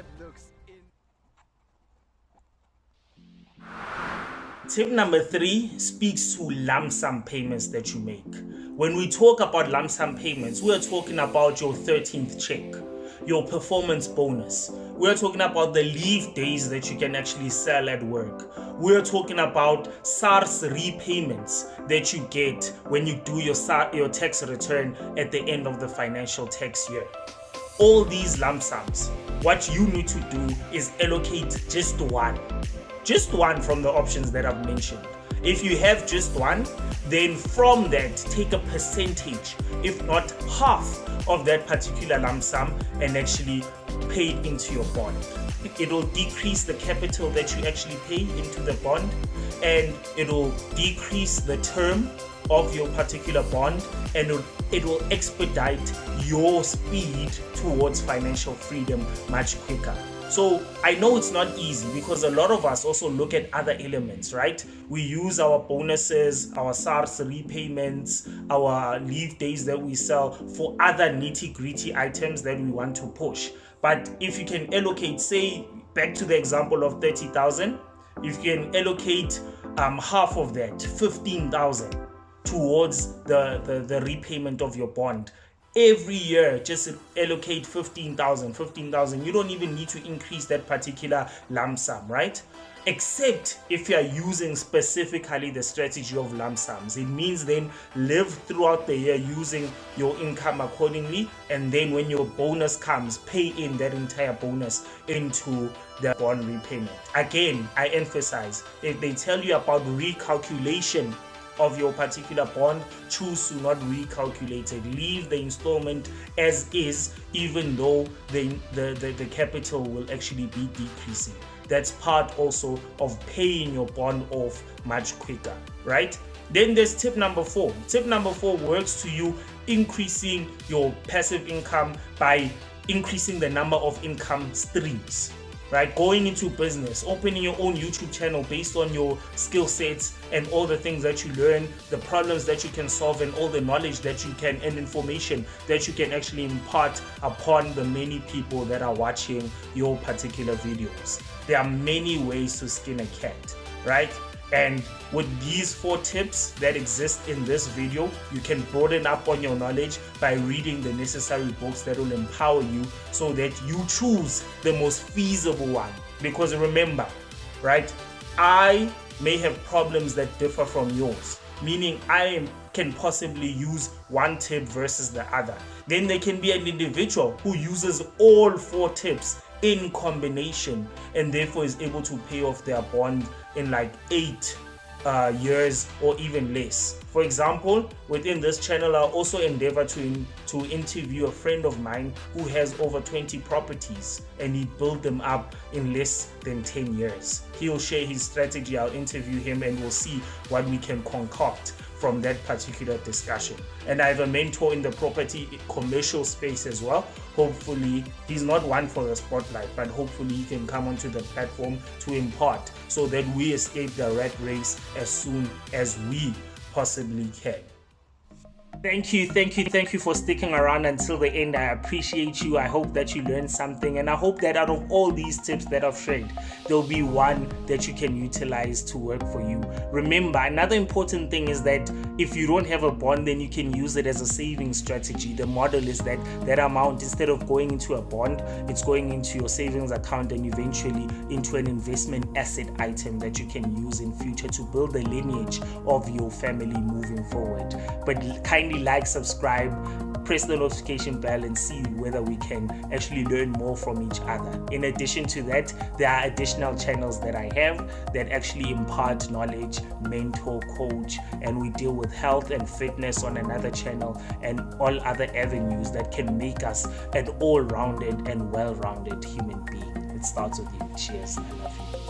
That looks Tip number 3 speaks to lump sum payments that you make. When we talk about lump sum payments, we are talking about your 13th check, your performance bonus. We are talking about the leave days that you can actually sell at work. We are talking about SARS repayments that you get when you do your tax return at the end of the financial tax year. All these lump sums, what you need to do is allocate just one from the options that I've mentioned. If you have just one, then from that take a percentage, if not half of that particular lump sum, and actually pay it into your bond. It will decrease the capital that you actually pay into the bond, and it will decrease the term of your particular bond, and it will expedite your speed towards financial freedom much quicker. So I know it's not easy because a lot of us also look at other elements, right? We use our bonuses, our SARS repayments, our leave days that we sell for other nitty-gritty items that we want to push. But if you can allocate, say, back to the example of 30,000, if you can allocate half of that, 15,000, towards the repayment of your bond. Every year, just allocate 15,000. You don't even need to increase that particular lump sum, right? Except if you are using specifically the strategy of lump sums. It means then live throughout the year using your income accordingly, and then when your bonus comes, pay in that entire bonus into the bond repayment. Again, I emphasize, if they tell you about recalculation of your particular bond, choose to not recalculate it. Leave the installment as is, even though the capital will actually be decreasing. That's part also of paying your bond off much quicker, right? Then there's tip number 4. Tip number 4 works to you increasing your passive income by increasing the number of income streams. Right, going into business, opening your own YouTube channel based on your skill sets and all the things that you learn, the problems that you can solve, and all the knowledge that you can, and information that you can actually impart upon the many people that are watching your particular videos. There are many ways to skin a cat, right? And with these 4 tips that exist in this video, you can broaden up on your knowledge by reading the necessary books that will empower you so that you choose the most feasible one. Because remember, right, I may have problems that differ from yours, meaning I can possibly use one tip versus the other. Then there can be an individual who uses all 4 tips in combination and therefore is able to pay off their bond in like 8 years or even less. For example, within this channel, I also endeavor to interview a friend of mine who has over 20 properties, and he built them up in less than 10 years. He'll share his strategy. I'll interview him and we'll see what we can concoct from that particular discussion. And I have a mentor in the property commercial space as well. Hopefully, he's not one for the spotlight, but hopefully he can come onto the platform to impart so that we escape the rat race as soon as we possibly can. Thank you for sticking around until the end. I appreciate you. I hope that you learned something, and I hope that out of all these tips that I've shared, there'll be one that you can utilize to work for you. Remember, another important thing is that if you don't have a bond, then you can use it as a saving strategy. The model is that that amount, instead of going into a bond, it's going into your savings account and eventually into an investment asset item that you can use in future to build the lineage of your family moving forward. But kindly like, subscribe, press the notification bell, and see whether we can actually learn more from each other. In addition to that, there are additional channels that I have that actually impart knowledge, mentor, coach, and we deal with health and fitness on another channel, and all other avenues that can make us an all-rounded and well-rounded human being. It starts with you. Cheers. I love you.